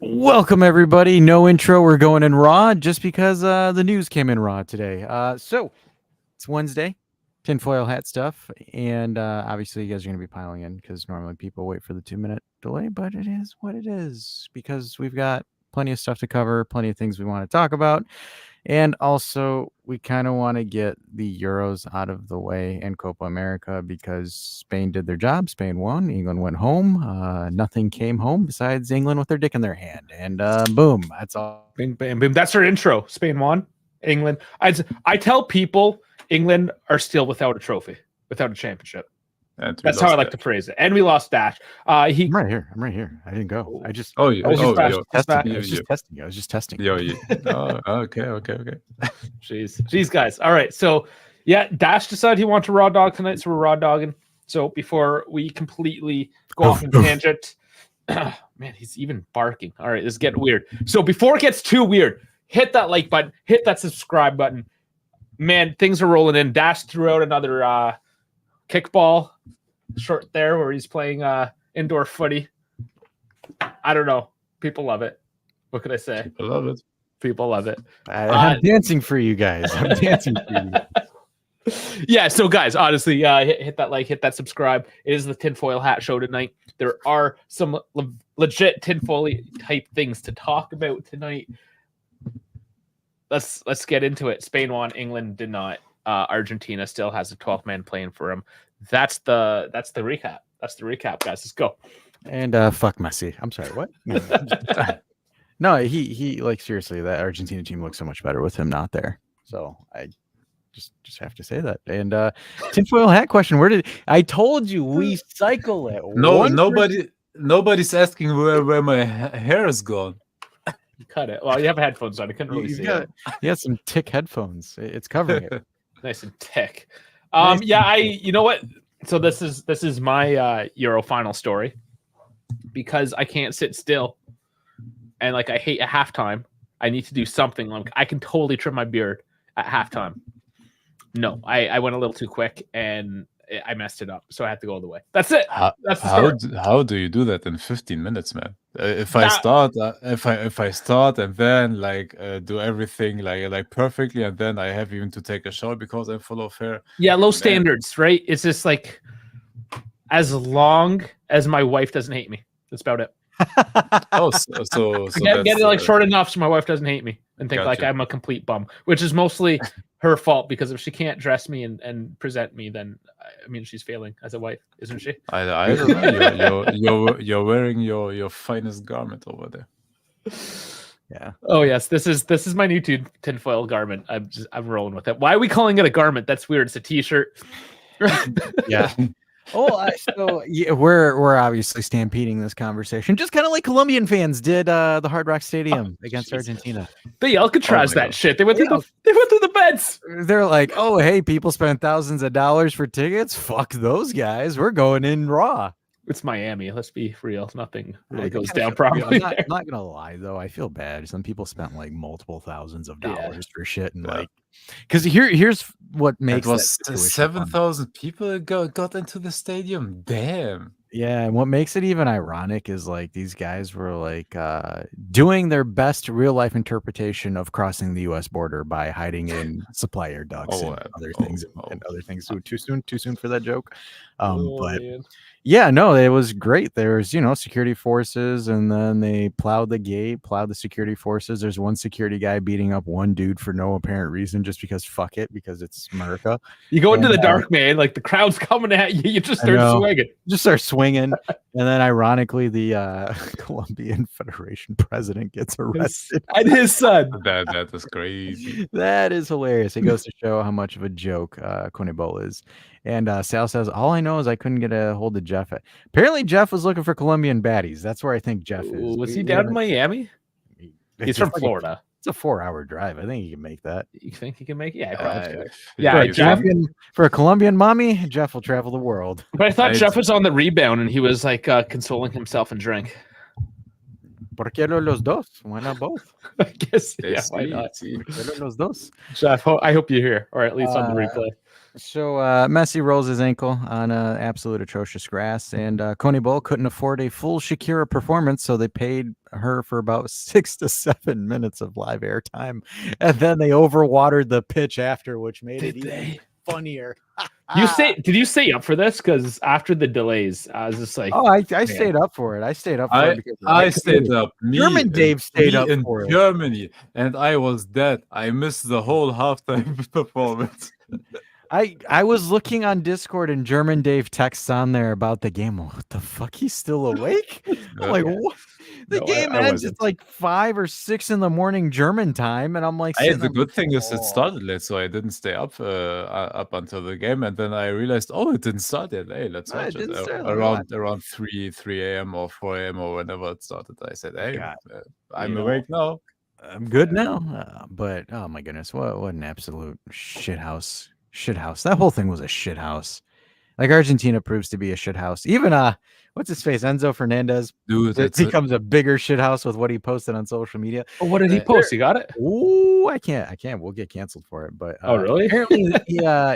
Welcome, everybody. No intro. We're going in raw just because the news came in raw today. So it's Wednesday, tinfoil hat stuff. And obviously, you guys are going to be piling in because normally people wait for the 2-minute delay. But it is what it is because we've got plenty of stuff to cover, plenty of things we want to talk about. And also, we kind of want to get the Euros out of the way and Copa America because Spain did their job. Spain won. England went home. Nothing came home besides England with their dick in their hand. And boom, that's all. Bing, bam, boom. That's our intro. Spain won. England. I tell people England are still without a trophy, without a championship. That's how I like to phrase it. And we lost Dash. I'm right here. I didn't go. I just. I was just testing. Yo. Oh, okay. Jeez, guys. All right. So, yeah, Dash decided he wanted to raw dog tonight, so we're raw dogging. So before we completely go off on tangent, man, he's even barking. All right, this is getting weird. So before it gets too weird, hit that like button, hit that subscribe button. Man, things are rolling in. Dash threw out another kickball short there where he's playing indoor footy. I don't know. People love it. What can I say? I love it. People love it. I'm dancing for you guys. Yeah, so guys, honestly, hit that like, hit that subscribe. It is the Tinfoil Hat Show tonight. There are some legit tinfoil type things to talk about tonight. Let's get into it. Spain won, England did not. Argentina still has a 12th man playing for him. That's the recap. That's the recap, guys. Let's go. And fuck Messi. I'm sorry. What? No, he like seriously. That Argentina team looks so much better with him not there. So I just have to say that. And tinfoil hat question. Where did I told you we cycle it? Nobody's asking where my hair is gone. You cut it. Well, you have headphones on. I couldn't really see it. You got some tick headphones. It's covering it. Nice and tick. Yeah, you know what? So this is my Euro final story because I can't sit still, and like I hate a halftime. I need to do something. Like I can totally trim my beard at halftime. No, I went a little too quick and I messed it up, so I had to go all the way. That's it. That's the story. How do you do that in 15 minutes, man? If I start and then like do everything like perfectly, and then I have even to take a shower because I'm full of hair. Yeah, low standards, right? It's just like as long as my wife doesn't hate me. That's about it. So get it like short enough so my wife doesn't hate me and think like I'm a complete bum, which is mostly her fault because if she can't dress me and present me, then I mean she's failing as a wife, isn't she? I don't know. You're wearing your finest garment over there. Yeah. Oh yes, this is my new tinfoil garment. I'm rolling with it. Why are we calling it a garment? That's weird. It's a t-shirt. Yeah. Oh, so yeah, we're obviously stampeding this conversation, just kind of like Colombian fans did the Hard Rock Stadium against Argentina. They Alcatraz that shit. They went through the beds. They're like, oh hey, people spent thousands of dollars for tickets. Fuck those guys. We're going in raw. It's Miami. Let's be real. Nothing really goes down properly. I'm not gonna lie though. I feel bad. Some people spent like multiple thousands of dollars for shit, and like, because here's what makes it was 7,000 people got into the stadium. Damn. Yeah, and what makes it even ironic is like these guys were like doing their best real life interpretation of crossing the U.S. border by hiding in supply air ducts and other things. Too soon for that joke. But man. Yeah, no, it was great. There's security forces, and then they plowed the gate, plowed the security forces. There's one security guy beating up one dude for no apparent reason, just because fuck it, because it's America. You go into the dark, man. Like the crowd's coming at you, you just start swinging. Just start swinging, and then ironically, the Colombian Federation president gets arrested, and his son. That is crazy. That is hilarious. It goes to show how much of a joke Conebol is. And Sal says, all I know is I couldn't get a hold of Jeff. Apparently, Jeff was looking for Colombian baddies. That's where I think Jeff is. Was he down in Miami? He's from Florida. It's a 4-hour drive. I think he can make that. You think he can make it? Yeah, Jeff, for a Colombian mommy, Jeff will travel the world. But I thought Jeff was on the rebound and he was like consoling himself and drink. ¿Por qué no los dos? Why not both? I guess. They Yeah, why see, not? see. ¿Por qué no los dos? Jeff, I hope you're here, or at least on the replay. So Messi rolls his ankle on absolute atrocious grass, and Coney Bull couldn't afford a full Shakira performance, so they paid her for about 6 to 7 minutes of live airtime, and then they overwatered the pitch after, which made it even funnier. Did you stay up for this? Because after the delays, I was just like, oh, I stayed up for it. I stayed up for it because I stayed up. German Dave stayed up in for it. Germany, and I was dead. I missed the whole halftime performance. I was looking on Discord and German Dave texts on there about the game. What the fuck? He's still awake? I'm like, what? The game ends. It's like 5 or 6 in the morning German time, and I'm like, the good thing is it started late, so I didn't stay up up until the game, and then I realized, oh, it didn't start yet. Hey, let's watch it. Around 3 a.m. or 4 a.m. or whenever it started. I said, hey, I'm awake now. I'm good now. But oh my goodness, what an absolute shithouse. Shithouse. That whole thing was a shithouse. Like Argentina proves to be a shithouse. Even what's his face? Enzo Fernandez. Dude, it becomes a bigger shithouse with what he posted on social media. Oh, what did he post? You got it? Ooh, I can't. We'll get canceled for it. But oh, really? Apparently,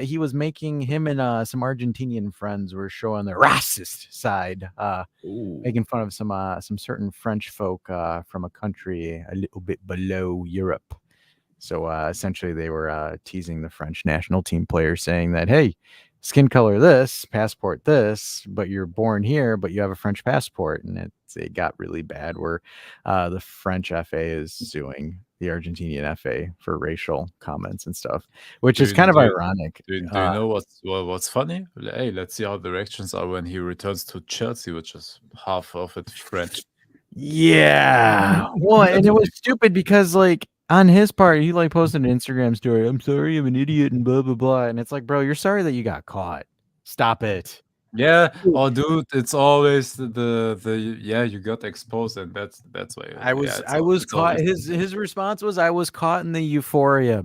he was making him and some Argentinian friends were showing their racist side, making fun of some certain French folk from a country a little bit below Europe. So essentially, they were teasing the French national team players, saying that, hey, skin color this, passport this, but you're born here, but you have a French passport. And it got really bad where the French FA is suing the Argentinian FA for racial comments and stuff, which is kind of ironic. Do you know what's funny? Hey, let's see how the reactions are when he returns to Chelsea, which is half of it French. Yeah. Well, and it was stupid because, like, on his part, he like posted an Instagram story. I'm sorry, I'm an idiot, and blah blah blah. And it's like, bro, you're sorry that you got caught. Stop it. Yeah. Oh, dude, it's always the you got exposed, and that's why I was caught. His response was, I was caught in the euphoria.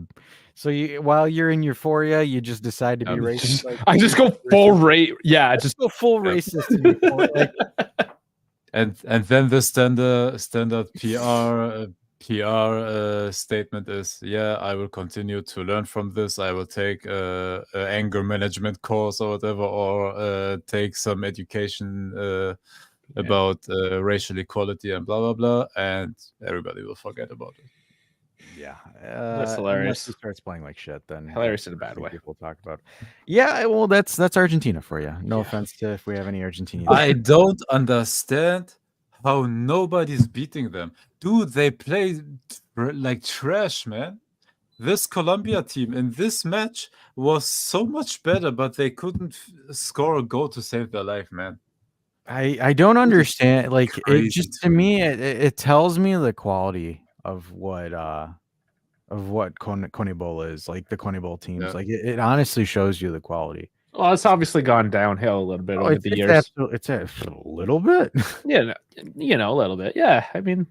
So while you're in euphoria, you just decide to be racist. I just go full rate. Yeah, just go full racist. In euphoria, like, and then the standard PR statement is, I will continue to learn from this. I will take a anger management course or whatever, or take some education about racial equality and blah blah blah, and everybody will forget about it. Yeah, that's hilarious. Unless he starts playing like shit, then hilarious in a bad way. People talk about. Yeah, well, that's Argentina for you. No offense to if we have any Argentinians. I don't understand how nobody's beating them. Dude, they play like trash, man. This Colombia team in this match was so much better, but they couldn't score a goal to save their life, man. I don't understand. Like, it just, to me, it tells me the quality of what Conebol is, like the Conebol teams. Yeah. Like, it honestly shows you the quality. Well, it's obviously gone downhill a little bit over the years. It's a little bit. Yeah, a little bit. Yeah, I mean,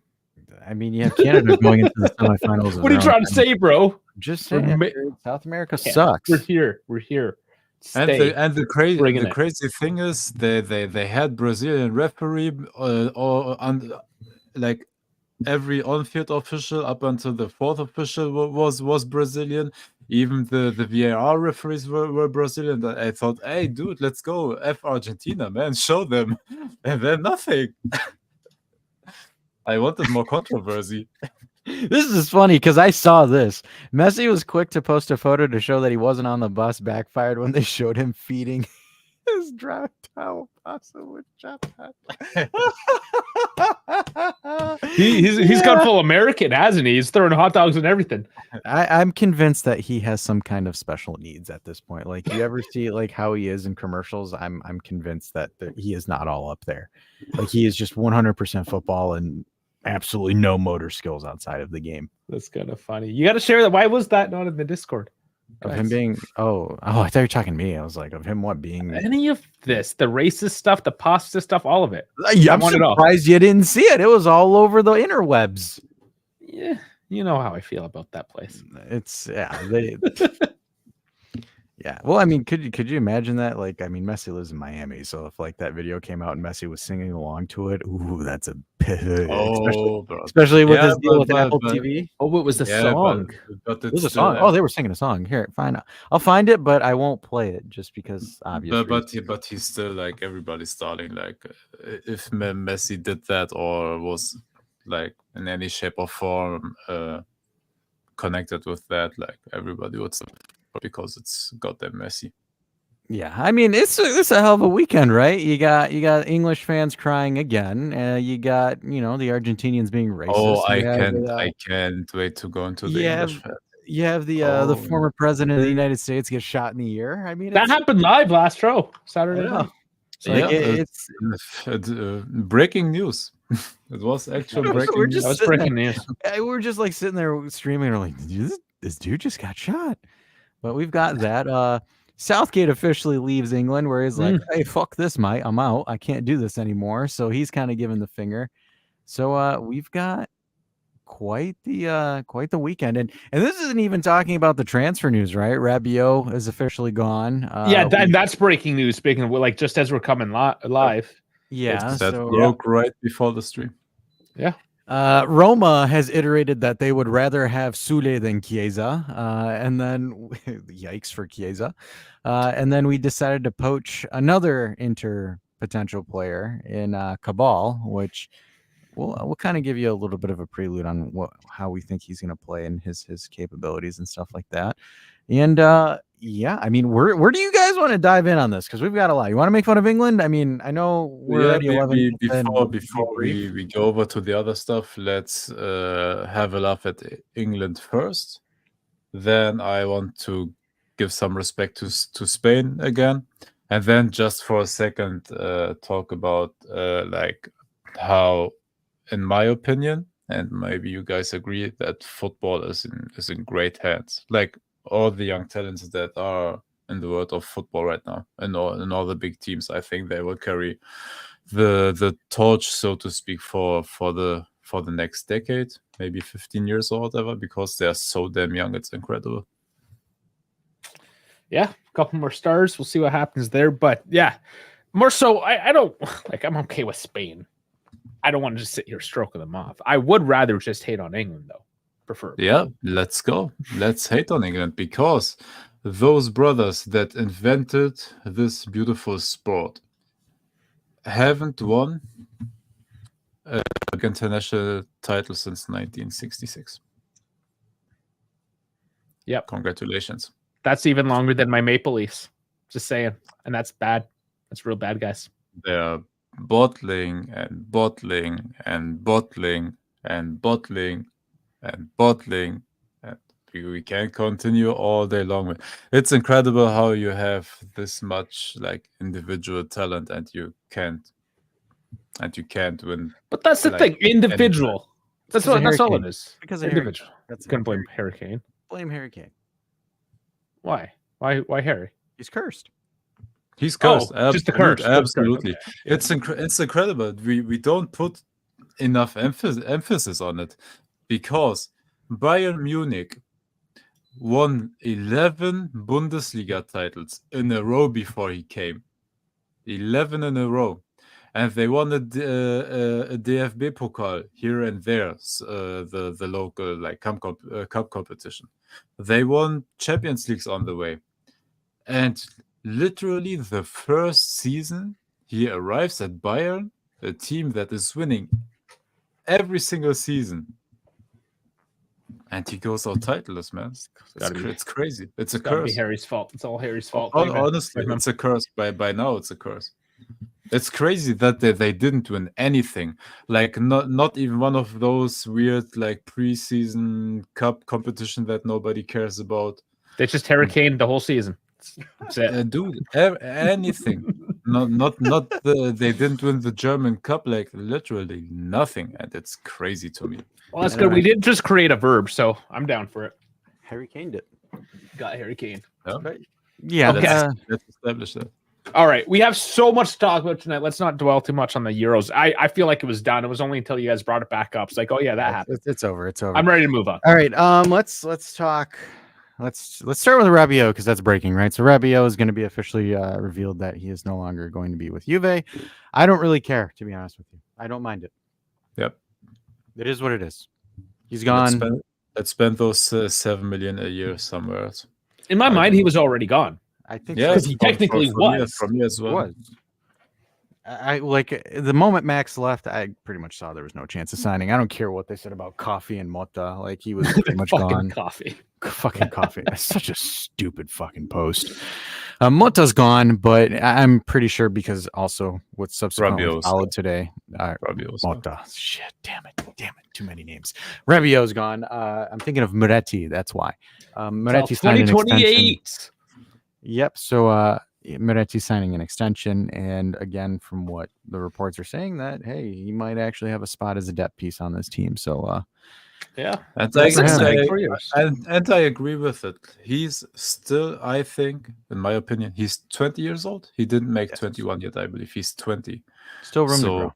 you have Canada going into the semifinals. What are you trying to say, bro? Just saying, South America sucks. We're here. And the crazy thing is, they had Brazilian referee like every on-field official up until the fourth official was Brazilian. Even the VAR referees were Brazilian. I thought, hey, dude, let's go. F Argentina, man. Show them. And then nothing. I wanted more controversy. This is funny because I saw this. Messi was quick to post a photo to show that he wasn't on the bus, backfired when they showed him feeding his dry towel pasta with chapati. He's gone full American, hasn't he? He's throwing hot dogs and everything. I'm convinced that he has some kind of special needs at this point. Like, you ever see like how he is in commercials? I'm convinced that he is not all up there. Like, he is just 100% football and absolutely no motor skills outside of the game. That's kind of funny. You got to share that. Why was that not in the Discord? Of him being I thought you were talking to me. I was like, of him being any of this, the racist stuff, the pasta stuff, all of it. I'm surprised you didn't see it. It was all over the interwebs. Yeah, you know how I feel about that place. It's Yeah. Well, I mean, could you imagine that? Like, I mean, Messi lives in Miami, so if like that video came out and Messi was singing along to it, ooh, that's a especially Oh, bro. especially with Yeah, his deal with but Apple TV. Oh, it was the yeah, song. but It was it's a song. still Oh, they were singing a song. Here, fine. I'll find it, but I won't play it just because obvious reasons. but he's still like everybody's starting. Like if Messi did that or was like in any shape or form connected with that, like everybody would support because it's goddamn messy. Yeah, I mean it's a hell of a weekend, right? You got English fans crying again. You got the Argentinians being racist. Oh, I You can't wait to go into the you English have fan. you have the Oh, former president of the United States get shot in the ear. I mean, That happened live last show, Saturday I know. night. So, like, yeah, it's breaking news. It was actual breaking we're news. just That was sitting breaking news. we're just like sitting there streaming. We're like, this dude just got shot. But we've got that. Southgate officially leaves England, where he's like, "Hey, fuck this, mate. I'm out. I can't do this anymore." So he's kind of giving the finger. So we've got quite the weekend, and this isn't even talking about the transfer news, right? Rabiot is officially gone. Yeah, that's breaking news. Speaking of, like, just as we're coming live. Yeah, That so broke right before the stream. Yeah. Roma has iterated that they would rather have Sule than Chiesa, and then yikes for Chiesa, and then we decided to poach another Inter potential player in Cabal, which we'll kind of give you a little bit of a prelude on how we think he's going to play and his capabilities and stuff like that. And yeah, I mean, where do you guys want to dive in on this? Because we've got a lot. You want to make fun of England? I mean, I know we're already 11. Before we go over to the other stuff, let's have a laugh at England first. Then I want to give some respect to Spain again, and then just for a second talk about like how, in my opinion, and maybe you guys agree, that football is in great hands. Like all the young talents that are in the world of football right now, and all the big teams, I think they will carry the torch, so to speak, for the next decade, maybe 15 years or whatever, because they're so damn young. It's incredible. Yeah, a couple more stars. We'll see what happens there. But yeah, more so, I don't like. I'm okay with Spain. I don't want to just sit here stroking them off. I would rather just hate on England, though. Prefer. Yeah, let's go. Let's hate on England, because those brothers that invented this beautiful sport haven't won an international title since 1966. Yep. Congratulations. That's even longer than my Maple Leafs. Just saying. And that's bad. That's real bad, guys. They're bottling and bottling and bottling and bottling and bottling, and we can continue all day long. It's incredible how you have this much like individual talent and you can't win. But that's the thing. Individual. That's all it is. Because of individual. That's gonna blame Hurricane. Blame Harry Kane. Why? Why Harry? He's cursed. He's cursed. Just the curse. Absolutely. Okay. It's incredible. We don't put enough emphasis on it, because Bayern Munich won 11 Bundesliga titles in a row before he came. 11 in a row. And they won a DFB Pokal here and there, the local like cup competition. They won Champions Leagues on the way. And literally the first season, he arrives at Bayern, a team that is winning every single season. And he goes out titleless, man. It's crazy. It's a curse. Be Harry's fault. It's all Harry's fault. Honestly, it's a curse. By now, it's a curse. It's crazy that they didn't win anything. Like not even one of those weird like preseason cup competition that nobody cares about. They just Hurricane the whole season. That's it. Dude, anything. They didn't win the German Cup, like literally nothing, and it's crazy to me. Well, that's good. We didn't just create a verb, so I'm down for it. Harry Kane did. Got Harry Kane. Yeah, okay. Let's establish that. All right, we have so much to talk about tonight. Let's not dwell too much on the Euros. I feel like it was done. It was only until you guys brought it back up. It's like, oh yeah, that happened. It's over. It's over. I'm ready to move on. All right. Let's talk let's start with Rabiot because that's breaking, right? So Rabiot is going to be officially revealed that he is no longer going to be with Juve. I don't really care, to be honest with you. I don't mind it. Yep. It is what it is. He's gone. Let's spend those 7 million a year somewhere else. In my mind, he was already gone. I think Yeah, because he technically was. From me as well. was. I like the moment Max left, I pretty much saw there was no chance of signing. I don't care what they said about Coffee and Mota. Like he was pretty much gone. Coffee. Fucking Coffee. That's such a stupid fucking post. Mota's gone, but I'm pretty sure because also what subsequently followed today. Mota. Shit, damn it. Too many names. Rabiot's gone. I'm thinking of Moretti. That's why. Moretti signed an extension. Yep. So Moretti signing an extension, and again, from what the reports are saying, that hey, he might actually have a spot as a depth piece on this team. So yeah, and I agree with it. He's still, I think, in my opinion, he's 20 years old. He didn't make 21 yet, I believe. He's 20. Still room to grow.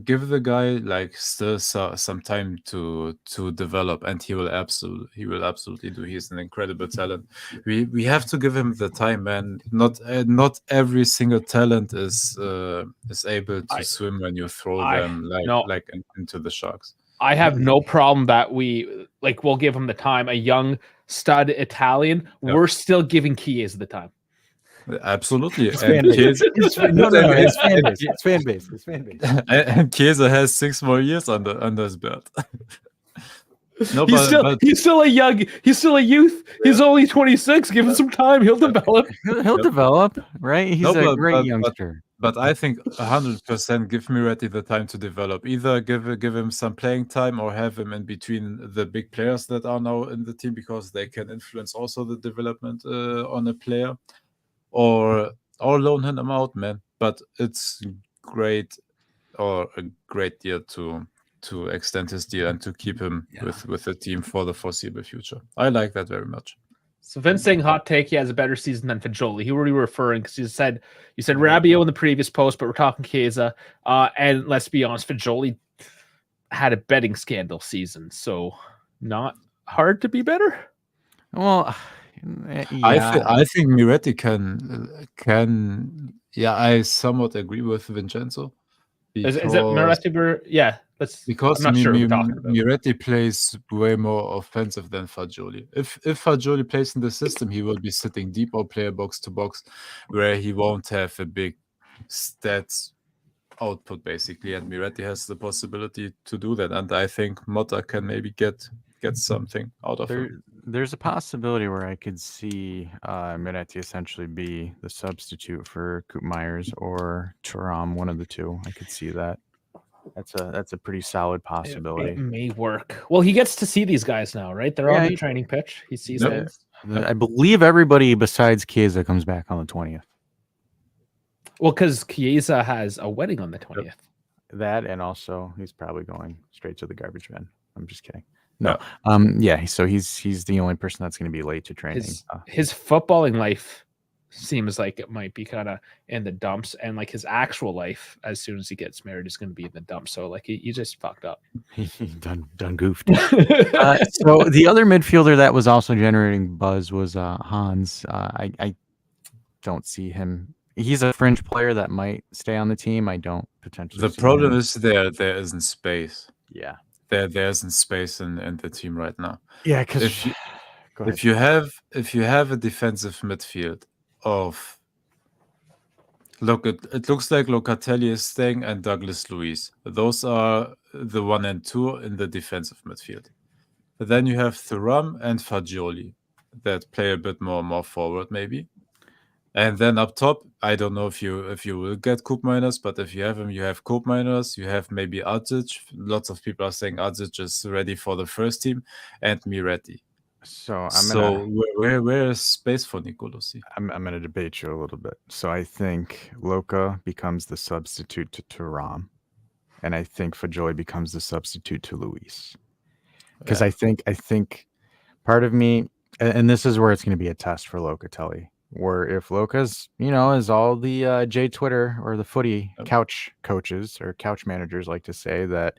Give the guy like still some time to develop, and he will absolutely do. He's an incredible talent. We have to give him the time, man. Not every single talent is able to swim when you throw them into the sharks. I have no problem that we'll give him the time. A young stud Italian, we're still giving Chiesa the time. Absolutely. It's fan base. It's fan base. And Chiesa has 6 more years under his belt. No, he's still a youth. He's only 26. Give him some time. He'll develop. He'll develop, right? He's a great youngster. But I think 100% give Moretti the time to develop. Either give him some playing time or have him in between the big players that are now in the team, because they can influence also the development on a player. Or loan him out, man. But it's great, or a great deal to extend his deal and to keep him with the team for the foreseeable future. I like that very much. So Vince saying hot take, he has a better season than Fajoli. Who were you referring? Because you said Rabiot in the previous post, but we're talking Chiesa. And let's be honest, Fajoli had a betting scandal season, so not hard to be better. Well, yeah. I think Moretti can. Yeah, I somewhat agree with Vincenzo. Is it Moretti? Yeah, because I'm not sure what we're talking about. Moretti plays way more offensive than Fagioli. If Fagioli plays in the system, he will be sitting deep or player box to box, where he won't have a big stats output basically. And Moretti has the possibility to do that, and I think Motta can maybe get something out of him. There's a possibility where I could see Moretti essentially be the substitute for Koop Myers or Thuram, one of the two. I could see that. That's a pretty solid possibility. It may work. Well, he gets to see these guys now, right? They're on the training pitch. He sees them. I believe everybody besides Chiesa comes back on the 20th. Well, because Chiesa has a wedding on the 20th. That, and also he's probably going straight to the garbage bin. I'm just kidding. No. So he's the only person that's going to be late to training. His footballing life seems like it might be kind of in the dumps, and like his actual life, as soon as he gets married, is going to be in the dumps. So like he just fucked up. He done goofed. So the other midfielder that was also generating buzz was Hans. I don't see him. He's a fringe player that might stay on the team. I don't potentially. The problem is there isn't space. Yeah. There isn't space in the team right now. Yeah, because if you have a defensive midfield of it looks like Locatelli is staying and Douglas Luiz. Those are the 1 and 2 in the defensive midfield. But then you have Thuram and Fagioli that play a bit more forward maybe. And then up top, I don't know if you will get Koop Miners, but if you have him, you have Koop Miners, you have maybe Arzic. Lots of people are saying Arzic is ready for the first team, and Moretti. So where is space for Nicolosi? I'm gonna debate you a little bit. So I think Loca becomes the substitute to Thuram, and I think Fagioli becomes the substitute to Luis. Because I think part of me, and this is where it's going to be a test for Locatelli. Where if Loca's, as all the J Twitter or the footy couch coaches or couch managers like to say, that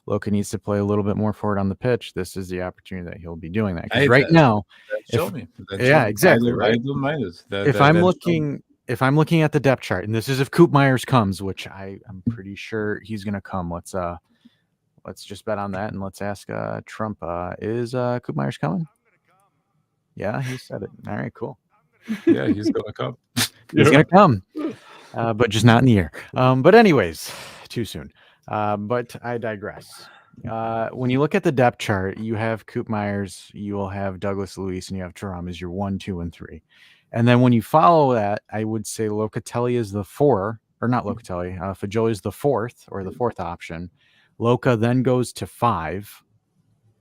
Luka needs to play a little bit more forward on the pitch, this is the opportunity that he'll be doing that. Because Hey, right now, show me. Then yeah, show me. exactly, I right? don't mind it. If I'm looking at the depth chart, and this is if Coop Myers comes, which I'm pretty sure he's gonna come. Let's just bet on that, and let's ask Trump. Is Coop Myers coming? Yeah, he said it. All right, cool. Yeah, he's gonna come. He's gonna come, but just not in the air. But anyways, too soon. But I digress. When you look at the depth chart, you have Coop Myers, you will have Douglas Luiz, and you have Thuram as your 1, 2, and 3. And then when you follow that, I would say Locatelli is the 4, or not Locatelli. Fajoli is the 4th, or the 4th option. Loca then goes to 5,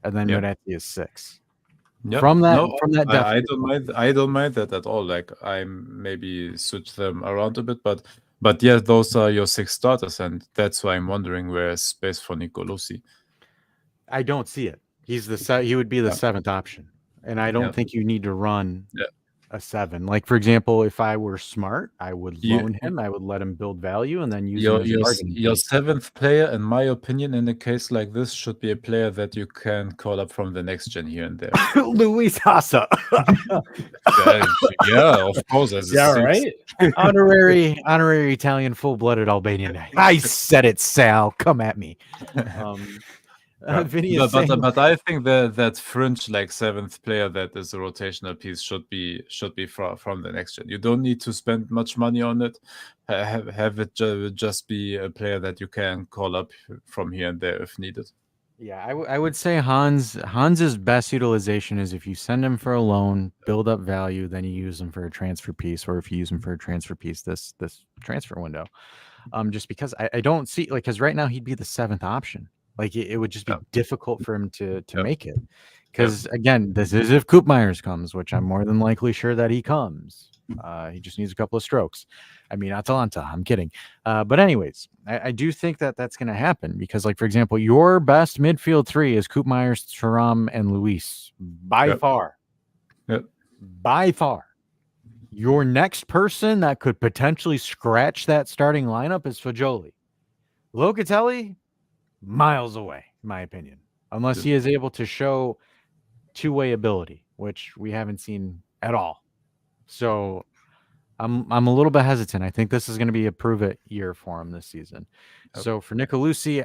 and then Miretti is 6. Yep. From that depth, I don't mind that at all. Like I maybe switch them around a bit, but yeah, those are your 6 starters, and that's why I'm wondering where's space for Nicolosi. I don't see it. He would be the 7th option, and I don't think you need to run a 7. Like, for example, if I were smart, I would loan him. I would let him build value and then use him as a bargaining your piece. 7th player, in my opinion, in a case like this, should be a player that you can call up from the next gen here and there. Luis Hassa. Yeah, of course. Right. Honorary Italian full-blooded Albanian. I said it, Sal. Come at me. Vinny is but I think that fringe like 7th player that is a rotational piece should be from the next gen. You don't need to spend much money on it. Have it just be a player that you can call up from here and there if needed. Yeah, I would say Hans's best utilization is if you send him for a loan, build up value, then you use him for a transfer piece, or if you use him for a transfer piece this transfer window. Just because I don't see, like, because right now he'd be the 7th option. Like it would just be difficult for him to make it. Because again, this is if Coop Myers comes, which I'm more than likely sure that he comes. He just needs a couple of strokes. I mean, Atalanta, I'm kidding. But anyways, I do think that that's going to happen because, like, for example, your best midfield 3 is Coop Myers, Thuram, and Luis by far. By far. Your next person that could potentially scratch that starting lineup is Fajoli. Locatelli, miles away, in my opinion, unless he is able to show two-way ability, which we haven't seen at all. So I'm a little bit hesitant. I think this is going to be a prove-it year for him this season. So for Nicolosi,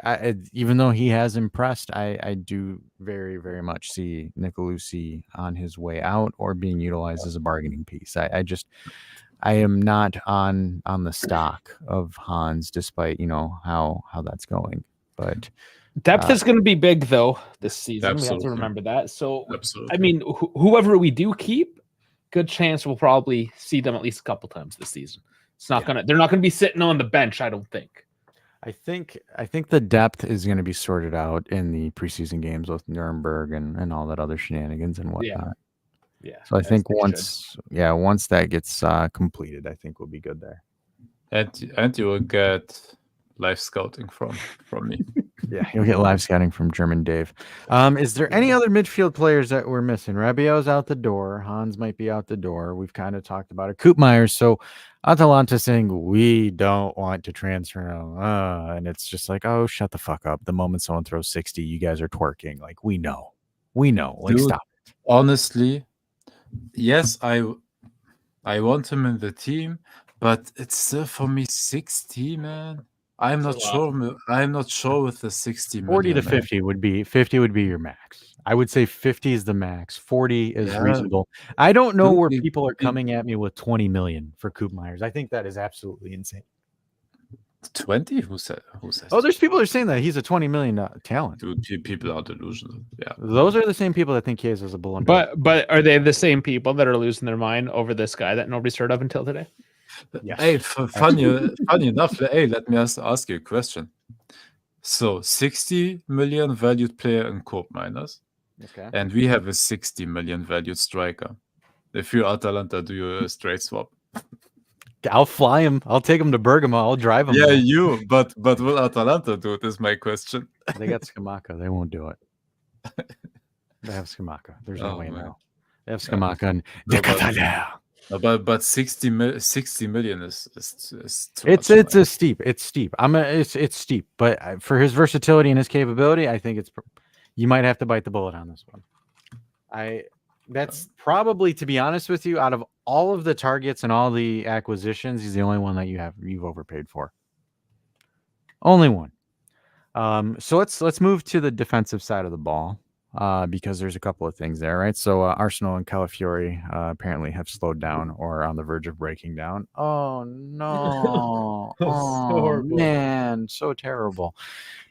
even though he has impressed, I do very, very much see Nicolosi on his way out or being utilized as a bargaining piece. I am not on the stock of Hans, despite how that's going. But depth is going to be big though this season. Absolutely. We have to remember that. So Absolutely. I mean, whoever we do keep, good chance we'll probably see them at least a couple times this season. It's not they're not gonna be sitting on the bench, I don't think. I think the depth is going to be sorted out in the preseason games with Nuremberg and all that other shenanigans and whatnot. Yeah. So I think once that gets completed, I think we'll be good there. And you will get live scouting from me. Yeah, you'll get live scouting from German Dave. Is there any other midfield players that we're missing? Rabiot's out the door. Hans might be out the door. We've kind of talked about it. Coop Myers. So Atalanta saying we don't want to transfer him. And it's just like, oh, shut the fuck up. The moment someone throws 60, you guys are twerking. Like, we know. Like, Dude, stop it. Honestly, yes, I want him in the team, but it's still for me 60, man. I'm not sure with the 60 40 million, to 50 would be your max. I would say 50 is the max. 40 is reasonable. I don't know where people are coming at me with 20 million for Coop Myers. I think that is absolutely insane. 20? Who said? Oh, there's people that are saying that he's a 20 million talent. Dude, people are delusional. Yeah, those are the same people that think he is as a balloon. But are they the same people that are losing their mind over this guy that nobody's heard of until today? Yes. Hey, funny enough, hey, let me ask you a question. So 60 million valued player in Coop Miners, okay, and we have a 60 million valued striker. If you're Atalanta, do you a straight swap? I'll fly him. I'll take him to Bergamo. I'll drive him. Yeah, but will Atalanta do it? Is my question. They got Scamacca. They won't do it. They have Scamacca. There's no way man. now. They have Scamacca and De Català. No, but 60 million is too It's much it's money. a steep. It's steep. It's steep, but for his versatility and his capability, I think you might have to bite the bullet on this one. That's probably, to be honest with you, out of all of the targets and all the acquisitions, he's the only one that you've overpaid for. Only one. So let's move to the defensive side of the ball. Because there's a couple of things there, right? So Arsenal and Calafiori apparently have slowed down or are on the verge of breaking down. Oh no! So Oh horrible. man, so terrible.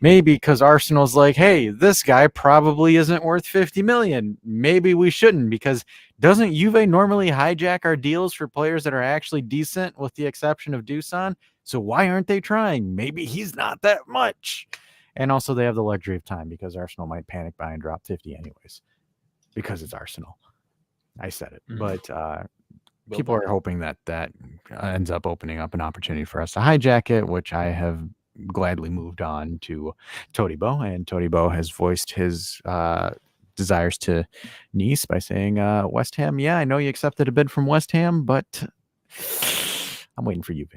Maybe because Arsenal's like, hey, this guy probably isn't worth 50 million. Maybe we shouldn't, because doesn't Juve normally hijack our deals for players that are actually decent, with the exception of Dusan? So why aren't they trying? Maybe he's not that much. And also they have the luxury of time, because Arsenal might panic buy and drop 50 anyways, because it's Arsenal. I said it. But people are hoping that ends up opening up an opportunity for us to hijack it, which I have gladly moved on to Todibo, and Todibo has voiced his desires to Nice by saying, West Ham, yeah, I know you accepted a bid from West Ham, but I'm waiting for Juve.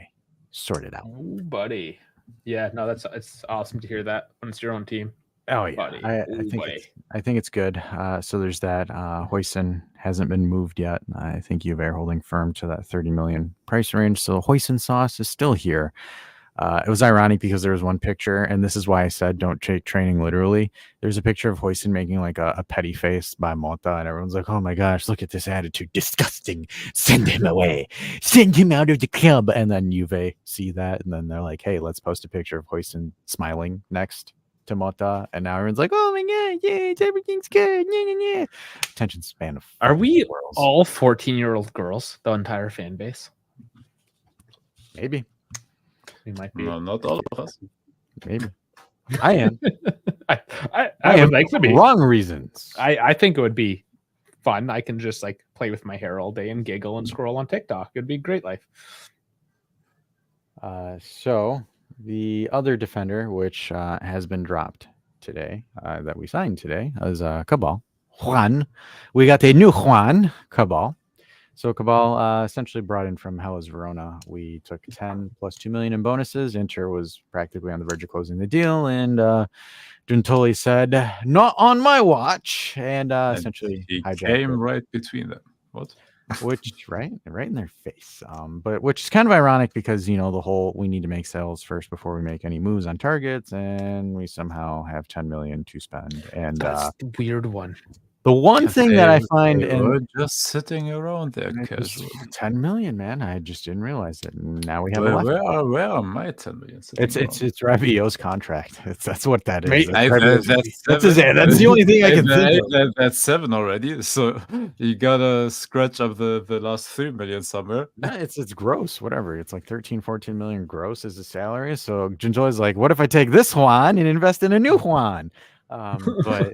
Sort it out. Oh, buddy. Yeah, no, it's awesome to hear that when it's your own team. Oh yeah, Buddy. I think it's good. So there's that. Huijsen hasn't been moved yet. I think Juve are holding firm to that 30 million price range. So Huijsen sauce is still here. It was ironic because there was one picture, and this is why I said don't take training literally. There's a picture of Huijsen making like a petty face by Mota, and everyone's like, oh my gosh, look at this attitude. Disgusting. Send him away. Send him out of the club. And then Juve see that, and then they're like, hey, let's post a picture of Huijsen smiling next to Mota. And now everyone's like, oh my God, yeah, everything's good. Yeah. Attention span of Are we worlds. all 14-year-old girls, the entire fan base? Maybe. We might be. No, not all of us. Maybe. I am. I am would like to be. Wrong reasons. I think it would be fun. I can just like play with my hair all day and giggle and scroll on TikTok. It'd be a great life. So the other defender, which has been dropped today, that we signed today, is Cabal. Juan. We got a new Juan Cabal. So Cabal essentially brought in from Hellas Verona. We took 10 plus 2 million in bonuses. Inter was practically on the verge of closing the deal, and Giuntoli said, "Not on my watch," and essentially he hijacked came it. right between them. What? Which right in their face. But which is kind of ironic because the whole we need to make sales first before we make any moves on targets, and we somehow have 10 million to spend. And That's the weird one. the one thing that I find they in were just sitting around there casually. 10 million, man, I just didn't realize it. And now we have Where are my 10 million? it's Rabiot's contract. That's what that is. Mate, That's the only thing I can think of. That's 7 already. So you gotta scratch up the last 3 million somewhere. No, it's gross, whatever. It's like 13, 14 million gross as a salary. So Giuntoli's like, what if I take this Juan and invest in a new Juan? But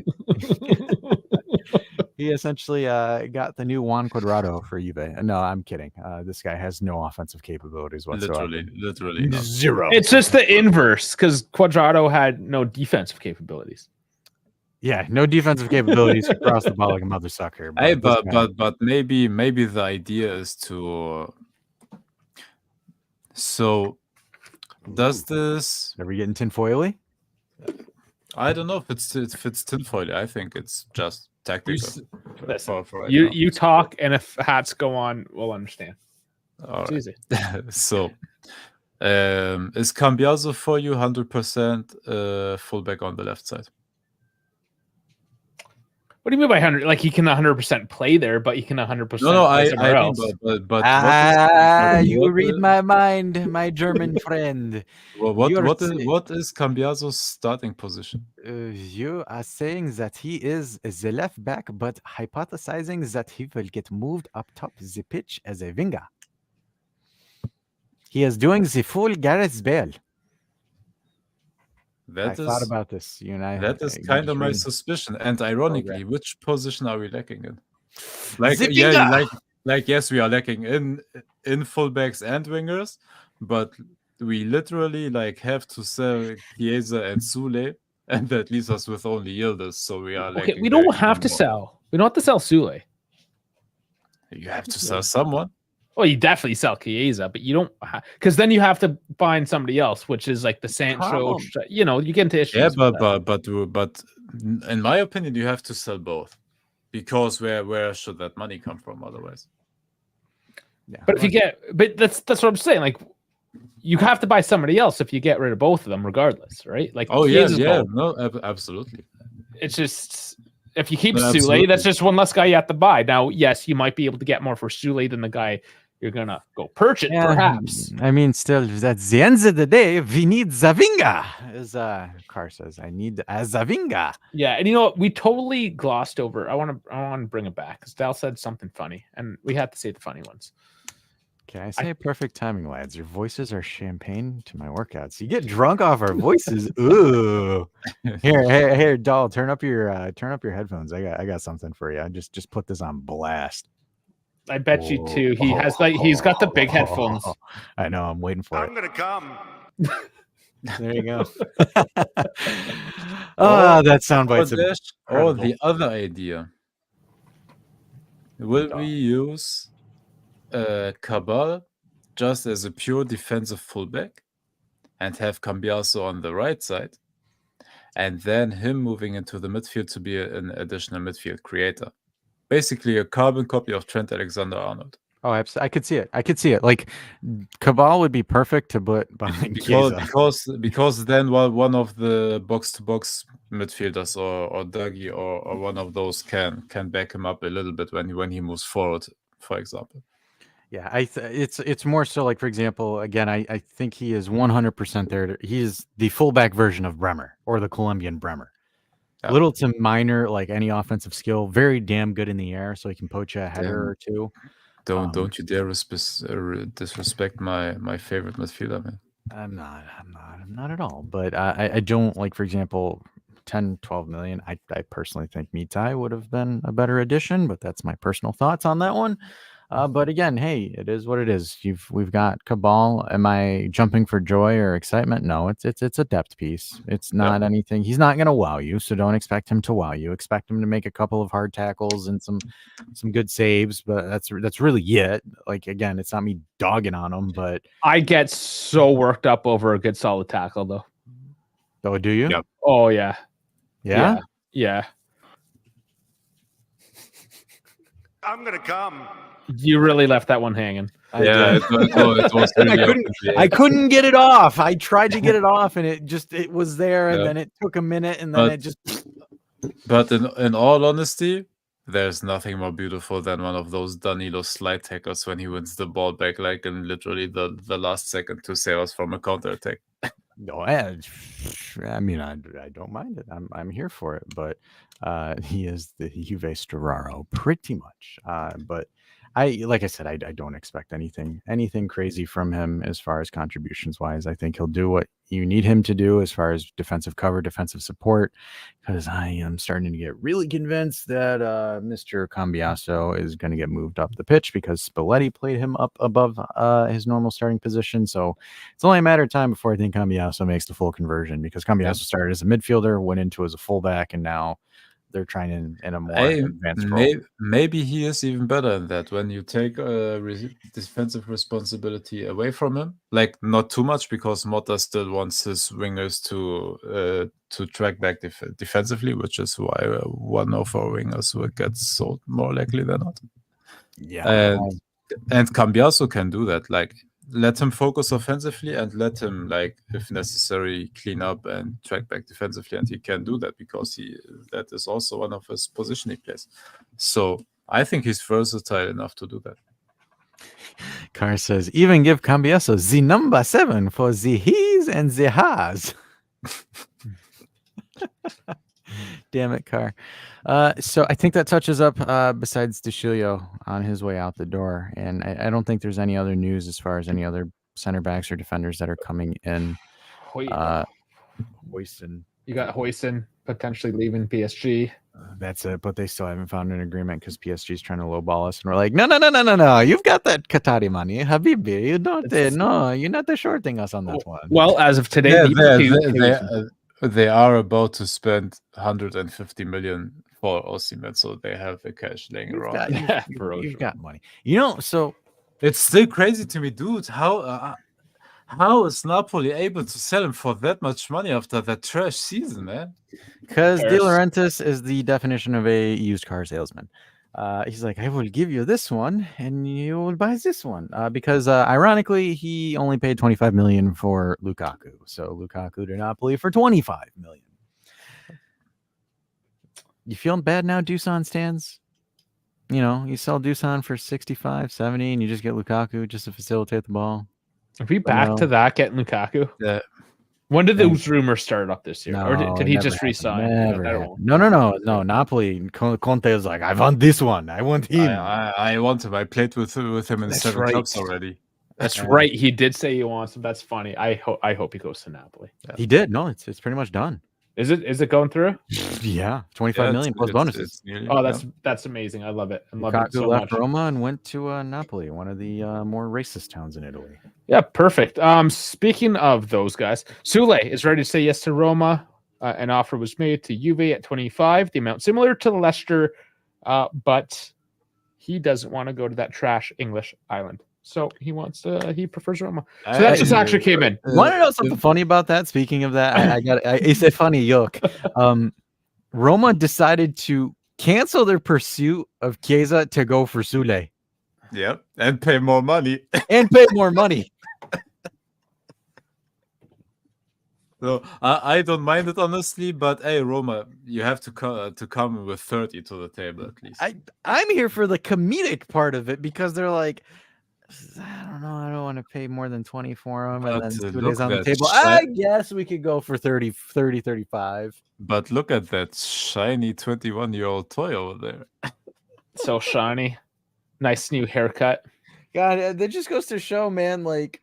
he essentially got the new Juan Cuadrado for Juve. No, I'm kidding. This guy has no offensive capabilities whatsoever. Literally not. Zero. It's just the inverse because Cuadrado had no defensive capabilities. Yeah, no defensive capabilities to cross the ball like a mother sucker. But maybe the idea is to. So, does this? Are we getting tinfoily? I don't know if it's tinfoil. I think it's just tactical. You talk, and if hats go on, we'll understand. All it's right. easy. So, is Cambiaso for you 100% fullback on the left side? What do you mean by 100? Like he can 100% play there, but he can 100%. No, I mean, but you read my mind, my German friend. What is Cambiaso's starting position? You are saying that he is the left back, but hypothesizing that he will get moved up top the pitch as a winger. He is doing the full Gareth Bale. I thought about this. You and I. That is kind of my suspicion. And ironically, which position are we lacking in? Yes, we are lacking in fullbacks and wingers, but we literally have to sell Chiesa and Sule, and that leaves us with only Yildiz. So we are we don't have to sell. We don't have to sell Sule. You have to sell someone. Well, you definitely sell Chiesa, but you don't because then you have to find somebody else, which is like the Sancho. Problem. You know, you get into issues. Yeah, with that. but in my opinion, you have to sell both, because where should that money come from otherwise? Yeah. But if you get, but that's what I'm saying. Like, you have to buy somebody else if you get rid of both of them, regardless, right? Like, Oh yeah, Chiesa's yeah, gold. no, absolutely. It's just if you keep No, Sule, absolutely. that's just one less guy you have to buy. Now, yes, you might be able to get more for Sule than the guy you're gonna go purchase, perhaps. I mean, still, at the end of the day, we need Zavinga, as Carr says. I need a Zavinga. Yeah, and you know what? We totally glossed over. I want to bring it back because Dal said something funny, and we had to say the funny ones. Can I say perfect timing, lads? Your voices are champagne to my workouts. You get drunk off our voices. Ooh. Here, doll, turn up your headphones. I got something for you. Just put this on blast. I bet you too. He has he's got the big headphones. I know. I'm waiting for I'm gonna come. There you go. That soundbite's or the other idea. Will we use Cabal just as a pure defensive fullback and have Cambiaso on the right side, and then him moving into the midfield to be an additional midfield creator? Basically, a carbon copy of Trent Alexander-Arnold. Oh, absolutely. I could see it. Like, Cabal would be perfect to put behind Chiesa. because then one of the box-to-box midfielders or Dougie or one of those can back him up a little bit when he moves forward, for example. Yeah, it's more so like, for example, again, I think he is 100% there. He is the fullback version of Bremer or the Colombian Bremer. Yeah. Little to minor, like any offensive skill, very damn good in the air, so he can poach a header or two. Don't you dare disrespect my favorite midfielder, man. I'm not at all. But I don't, like, for example, 10, 12 million. I personally think Mitai would have been a better addition, but that's my personal thoughts on that one. But again, hey, it is what it is. We've got Cabal. Am I jumping for joy or excitement? No, it's a depth piece. It's not anything. He's not going to wow you, so don't expect him to wow you. Expect him to make a couple of hard tackles and some good saves, but that's really it. Like, again, it's not me dogging on him, but I get so worked up over a good solid tackle, though. Oh, do you? Yep. Oh yeah. Yeah. I'm gonna come. You really left that one hanging. It was really I couldn't get it off. I tried to get it off, and it was there, and then it took a minute, and then it just. But in all honesty, there's nothing more beautiful than one of those Danilo slide tackles when he wins the ball back, like in literally the last second to save us from a counterattack. No, I mean, I don't mind it. I'm here for it, but he is the Juve Storaro pretty much. But like I said, I don't expect anything crazy from him as far as contributions wise. I think he'll do what you need him to do as far as defensive cover, defensive support, because I am starting to get really convinced that Mr. Cambiaso is going to get moved up the pitch because Spalletti played him up above his normal starting position. So it's only a matter of time before I think Cambiaso makes the full conversion, because Cambiaso started as a midfielder, went into as a fullback, and now they're trying in a more advanced role. Maybe he is even better than that. When you take defensive responsibility away from him, like not too much, because Motta still wants his wingers to track back defensively, which is why one of our wingers will get sold more likely than not. Yeah, and Cambiaso can do that. Like, let him focus offensively and let him, like, if necessary, clean up and track back defensively, and he can do that because that is also one of his position he plays. So I think he's versatile enough to do that. Carr says, even give Cambiaso the number 7 for the he's and the has. Damn it, Carr. So I think that touches up, besides DeShilio on his way out the door. And I don't think there's any other news as far as any other center backs or defenders that are coming in. Hoyson. You got Hoyson potentially leaving PSG. That's it, but they still haven't found an agreement because PSG is trying to lowball us, and we're like, no. You've got that Qatari money, Habibi. You don't. No, you're not the shorting us on that one. Well, as of today, they are about to spend 150 million for Osimhen, so they have the cash laying around. You've got money. So It's still crazy to me, dude. How is Napoli able to sell him for that much money after that trash season, man? Because De Paris. Laurentiis is the definition of a used car salesman. He's like, I will give you this one, and you will buy this one. Because ironically, he only paid 25 million for Lukaku, so Lukaku to Napoli for 25 million. You feeling bad now, Dusan stands? You know, you sell Dusan for 65, 70, and you just get Lukaku just to facilitate the ball. Are we back to that getting Lukaku? Yeah. When did those rumors start up this year? No, or did he never just happened. resign? Never happened. No. Napoli. Conte is like, I want this one. I want him. I want him. I played with him in That's 7 right. clubs already. That's right. He did say he wants him. That's funny. I hope he goes to Napoli. Yeah. He did. No, it's pretty much done. Is it going through? Yeah, 25 million plus bonuses. That's amazing. I love it. I'm loving it Lukaku so left much. Roma and went to Napoli, one of the more racist towns in Italy. Yeah, perfect. Speaking of those guys, Sule is ready to say yes to Roma. An offer was made to Juve at 25, the amount similar to Leicester, but he doesn't want to go to that trash English island. So he prefers Roma. So that just actually came in. Want to know something funny about that? Speaking of that, it's a funny yoke. Roma decided to cancel their pursuit of Chiesa to go for Sule. Yep, and pay more money. And pay more money. So I don't mind it honestly, but hey, Roma, you have to come with 30 to the table at least. I'm here for the comedic part of it because they're like, I don't know, I don't want to pay more than 20 for him, and then Sule's on the table. I guess we could go for 30, 35. But look at that shiny 21-year-old toy over there. So shiny. Nice new haircut. God, that just goes to show, man, like,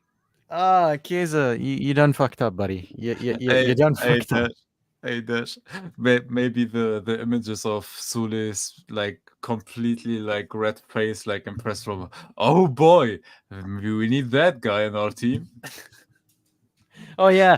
Chiesa, you done fucked up, buddy. You done fucked up. Hey, Dash. Maybe the images of Sule is like completely like red face, like impressed from. Oh boy, we need that guy in our team. Oh yeah.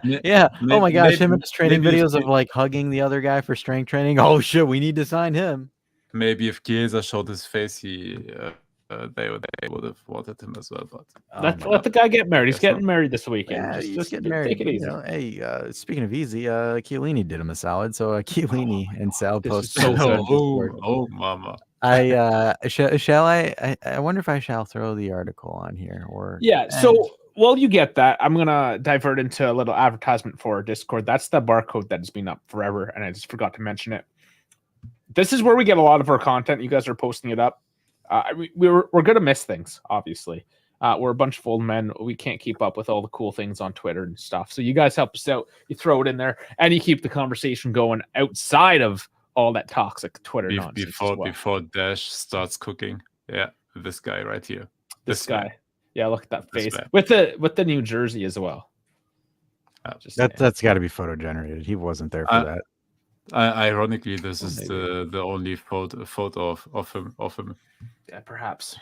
Oh my gosh, him and his training videos of he, like hugging the other guy for strength training. Oh shit, we need to sign him. Maybe if Chiesa showed his face, they would have wanted him as well. But let the guy get married. He's getting married this weekend. Yeah, just getting married. Take it easy. You know, hey, speaking of easy, Chiellini did him a solid. So Chiellini and Sal this is posted. so oh, mama. Shall I wonder if I shall throw the article on here or So while you get that, I'm gonna divert into a little advertisement for our Discord. That's the barcode that has been up forever, and I just forgot to mention it. This is where we get a lot of our content. You guys are posting it up. We're gonna miss things, obviously. We're a bunch of old men. We can't keep up with all the cool things on Twitter and stuff. So you guys help us out. You throw it in there, and you keep the conversation going outside of all that toxic Twitter nonsense. Before Dash starts cooking, yeah, this guy right here. This guy. Yeah, look at that face with the New Jersey as well. That's got to be photo generated. He wasn't there for that. Ironically, this is the only photo of him. Yeah, perhaps.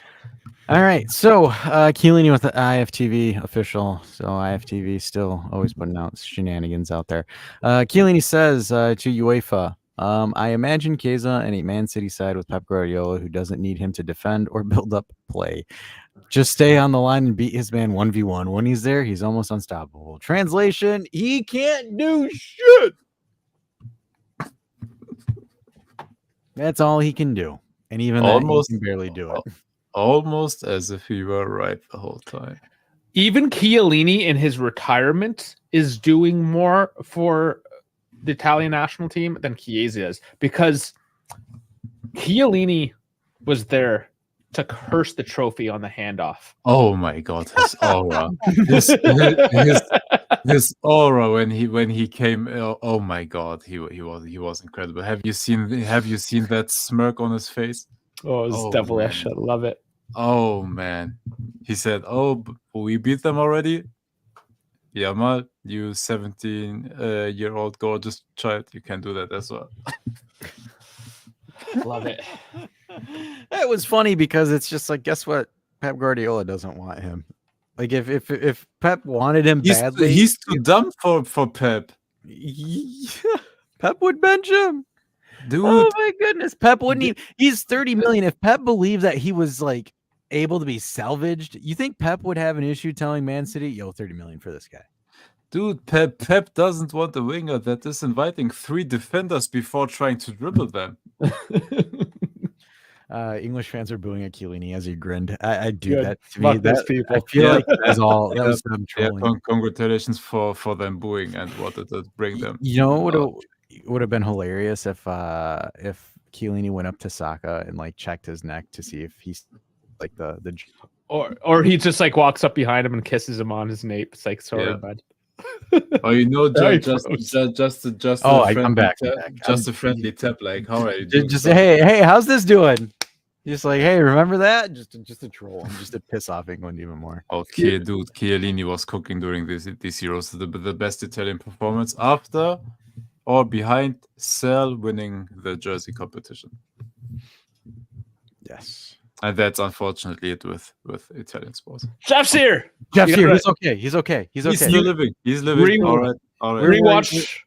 All right, so Chiellini with the IFTV official. So IFTV still always putting out shenanigans out there. Chiellini says to UEFA, I imagine Chiesa in a Man City side with Pep Guardiola, who doesn't need him to defend or build up play. Just stay on the line and beat his man 1v1. When he's there, he's almost unstoppable. Translation, he can't do shit. That's all he can do. And even that, he can barely do it. Almost as if he were right the whole time. Even Chiellini in his retirement is doing more for the Italian national team than Chiesa is, because Chiellini was there to curse the trophy on the handoff. Oh my God, his aura, his aura when he came. Oh my God, he was incredible. Have you seen that smirk on his face? Oh, it was devilish. I love it. Oh man, he said, "Oh, we beat them already." Yamal, you 17-year-old gorgeous child, you can do that as well. Love it. That was funny because it's just like, guess what? Pep Guardiola doesn't want him. Like if Pep wanted him badly, he's too dumb for Pep. Pep would bench him. Dude. Oh my goodness. Pep wouldn't even, he's 30 million. If Pep believed that he was like able to be salvaged. You think Pep would have an issue telling Man City, "Yo, 30 million for this guy"? Dude, Pep doesn't want a winger that is inviting 3 defenders before trying to dribble them. English fans are booing at Chiellini as he grinned. I do Good. that to Fuck me. those That people. I feel Yeah. like that's all. That Yeah. was them Yeah, trolling. congratulations for them booing and what did it bring them. You know what would have been hilarious if Chiellini went up to Saka and like checked his neck to see if he's like the Or he just like walks up behind him and kisses him on his nape. It's like, sorry, Yeah. bud. Oh, you know, Very just Oh, a I'm friendly back, tap, I'm back. just a friendly tap, like how are you doing? just say, hey, how's this doing? Just like, hey, remember that? Just a troll, and just to piss off England even more. Okay, dude, Chiellini was cooking during these Euros. The best Italian performance after or behind Sal winning the jersey competition. Yes. And that's unfortunately it with Italian sports. Jeff's here. Jeff's You here. gotta- He's okay. He's okay. He's still living. He's living. Re- All right. Rewatch.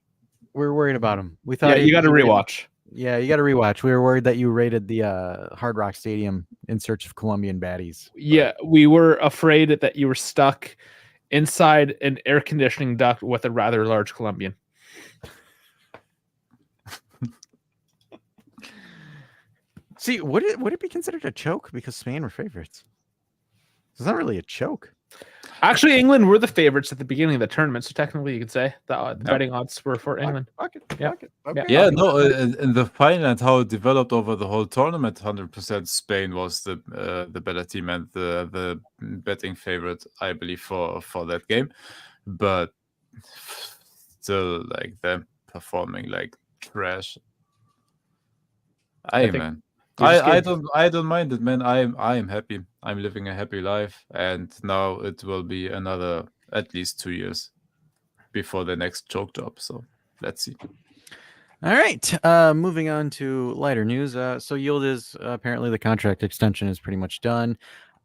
We're worried about him. We thought Yeah, you got to he- rewatch. Yeah, you got to rewatch. We were worried that you raided the Hard Rock Stadium in search of Colombian baddies. Yeah, we were afraid that you were stuck inside an air conditioning duct with a rather large Colombian. See, would it be considered a choke because Spain were favorites? It's not really a choke. Actually, England were the favorites at the beginning of the tournament, so technically you could say the betting odds were for England. Fuck it. Yeah. Fuck it. Okay. Yeah, no, in the final and how it developed over the whole tournament, 100% Spain was the better team and the betting favorite, I believe, for that game. But still, like them performing like trash. think Man, we just I gave- don't mind it, man. I am happy. I'm living a happy life, and now it will be another at least 2 years before the next choke job. So let's see. All right. Moving on to lighter news. So Yildiz, apparently the contract extension is pretty much done.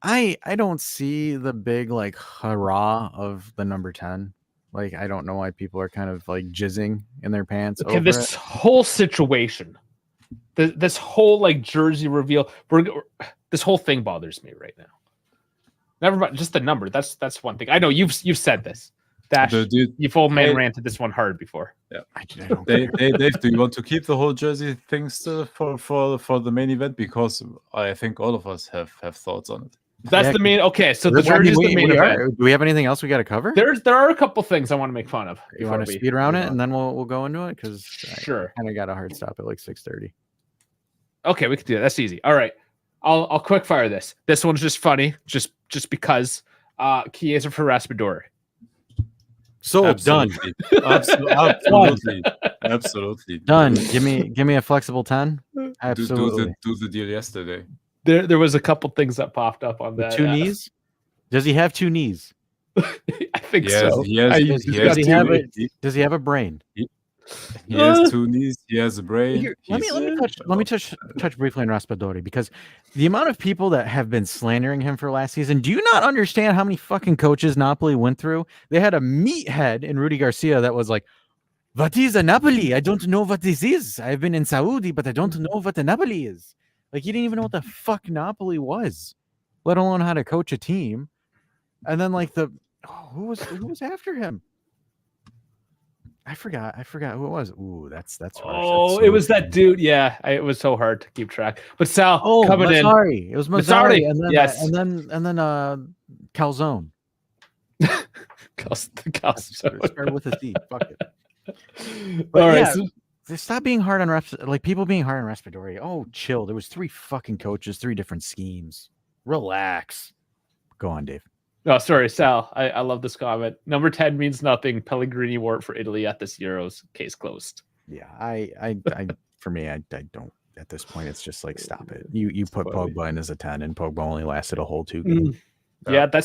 I don't see the big like hurrah of the number 10. Like I don't know why people are kind of like jizzing in their pants Okay, over this it. whole situation, this whole like jersey reveal, this whole thing bothers me right now. Never mind, just the number. That's one thing. I know you've said this. Dash, Dude, you've old man hey. ranted this one hard before. I don't Dave, do you want to keep the whole jersey thing still for the main event? Because I think all of us have thoughts on it. That's Yeah, the main. Okay, so the I mean, jersey is the main we event. are. Do we have anything else we got to cover? There are a couple things I want to make fun of. You want to speed around it and then we'll go into it because Sure. I kind of got a hard stop at like 6:30. Okay, we can do that. That's easy. All right, I'll quick fire this. This one's just funny, just because. Chiesa for Raspadori. So done. Absolutely. Done. Give me a flexible 10. Absolutely. Do the deal yesterday. There was a couple things that popped up on With that. 2 knees? Does he have 2 knees? I think Yes, so. he has. Does he have a brain? He has 2 knees. He has a brain. Here, let me touch briefly on Raspadori because the amount of people that have been slandering him for last season. Do you not understand how many fucking coaches Napoli went through? They had a meathead in Rudy Garcia that was like, "What is a Napoli? I don't know what this is. I've been in Saudi, but I don't know what a Napoli is." Like he didn't even know what the fuck Napoli was, let alone how to coach a team. And then like who was after him? I forgot who it was. Ooh, that's harsh. Oh, That's so it was that bad. dude. Yeah, it was so hard to keep track. But Sal coming in. Mazzari. It was Mazzari, Mazzari, and then yes. and then Calzone. Started with a C. Fuck it. But All right. yeah, So, Just stop being hard on like people being hard on Raspadori. Oh, chill. There was 3 fucking coaches, 3 different schemes. Relax. Go on, Dave. no, sorry, Sal. I love this comment. Number 10 means nothing. Pellegrini wore it for Italy at this Euros. Case closed. Yeah, I for me, I don't. At this point, it's just like stop it. You put Pogba in as a 10, and Pogba only lasted a whole 2 games. Yeah, that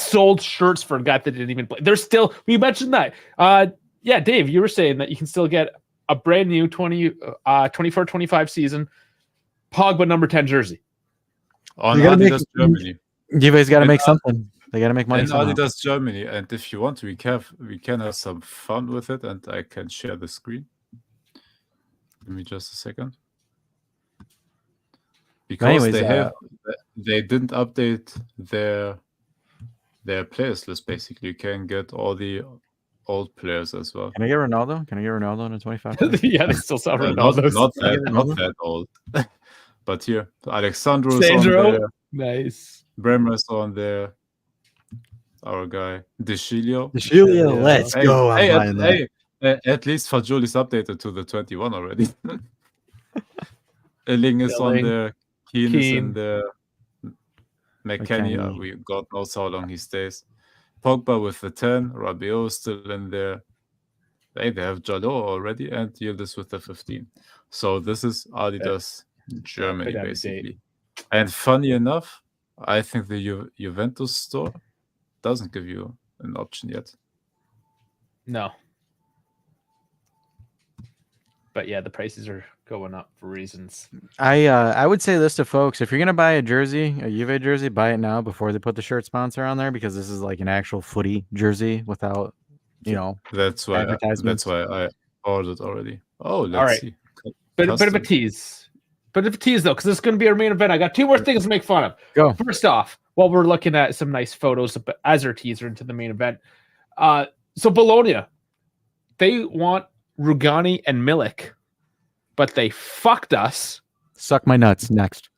sold shirts for a guy that didn't even play. There's still, we mentioned that. Yeah, Dave, you were saying that you can still get a brand new 24-25 season Pogba number 10 jersey. On You gotta Adidas Germany. Juve's got to And make something. They got to make money. And somehow. Adidas Germany. And if you want, we can have some fun with it, and I can share the screen. Give me just a second. Because Anyways, they didn't update their players list. Basically, you can get all the old players as well. Can I get Ronaldo? Can I get Ronaldo in a 25? Yeah, they still sell Not Ronaldo's. that old. But here, Alexandro is on Sandro, there. nice. Bremer is on there. Our guy Deschilio. Deschilio, let's go. I'm buying that. At least Fagioli's updated to the 21 already. Eling is on Eling. there. Keane is in Keane. there. McKennie, McKennie. we God knows how long he stays. Pogba with the 10. Rabiot is still in there. They have Jalot already, and Yildiz with the 15. So this is Adidas Germany, Good update. basically. And funny enough, I think the Juventus store doesn't give you an option yet. No. But yeah, the prices are going up for reasons. I would say this to folks: if you're gonna buy a jersey, a Juve jersey, buy it now before they put the shirt sponsor on there, because this is like an actual footy jersey without, That's why advertisements. I ordered already. Oh, let's right. see. Bit of a Custom. tease. Bit of a tease though, because this is going to be our main event. I got two more things to make fun of. Go. First off, while we're looking at some nice photos as our teaser into the main event, so Bologna, they want Rugani and Milik, but they fucked us. Suck my nuts. Next.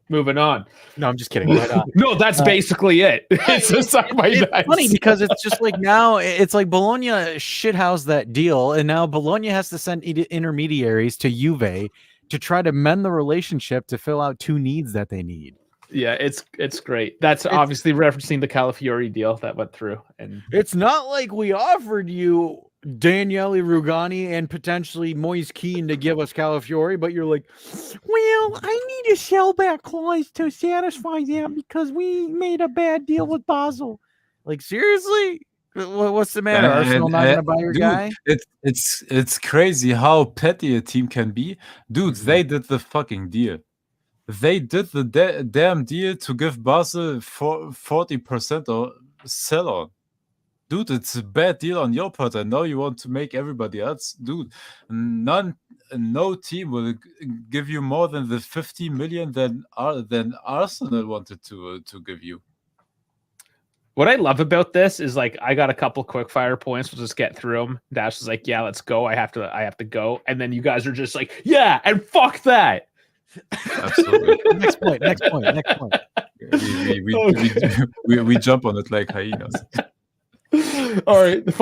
Moving on. No, I'm just kidding. Right on. No, that's basically it. It's a suck my nuts. It's funny because it's just like now it's like Bologna shithoused that deal, and now Bologna has to send intermediaries to Juve to try to mend the relationship to fill out two needs that they need. Yeah, it's great. That's obviously referencing the Calafiori deal that went through. And it's not like we offered you Daniele Rugani and potentially Moise Keane to give us Calafiori, but you're like, well, I need a sellback clause to satisfy that because we made a bad deal with Basel. Like, seriously? What's the matter? Arsenal not gonna buy your guy? It's crazy how petty a team can be. Dude, they did the fucking deal. They did the damn deal to give Basel 40% or sell on. Dude, it's a bad deal on your part. I know you want to make everybody else. Dude, no team will give you more than the 50 million than Arsenal wanted to give you. What I love about this is like I got a couple quick fire points. We'll just get through them. Dash is like, yeah, let's go. I have to go. And then you guys are just like, yeah, and fuck that. Absolutely. Next point. We jump on it like hyenas. All right, the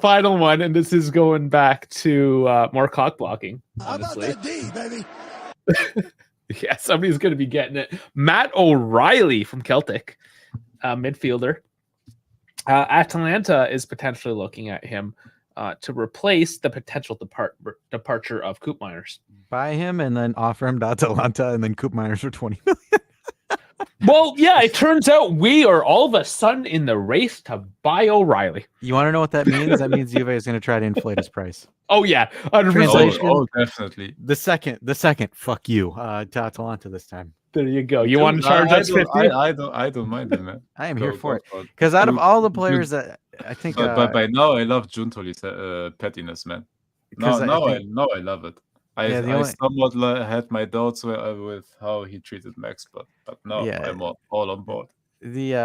final one, and this is going back to more cock blocking. Honestly, How about that D, baby? yeah, somebody's going to be getting it. Matt O'Reilly from Celtic, midfielder. Atalanta is potentially looking at him to replace the potential departure of Koopmeiners. Buy him and then offer him to Atalanta and then Koopmeiners for 20 million. Well, yeah, it turns out we are all of a sudden in the race to buy O'Reilly. You want to know what that means? That means Juve is going to try to inflate his price. Oh yeah, 100%. Translation. Oh, definitely. The second, fuck you, to Atalanta this time. There you go. You want to charge us 50? I don't mind it, man. I am here for it because out of all the players that I think, but by now I love Giuntoli's pettiness, man. Now I love it. I somewhat had my doubts with how he treated Max, but now I'm all on board. The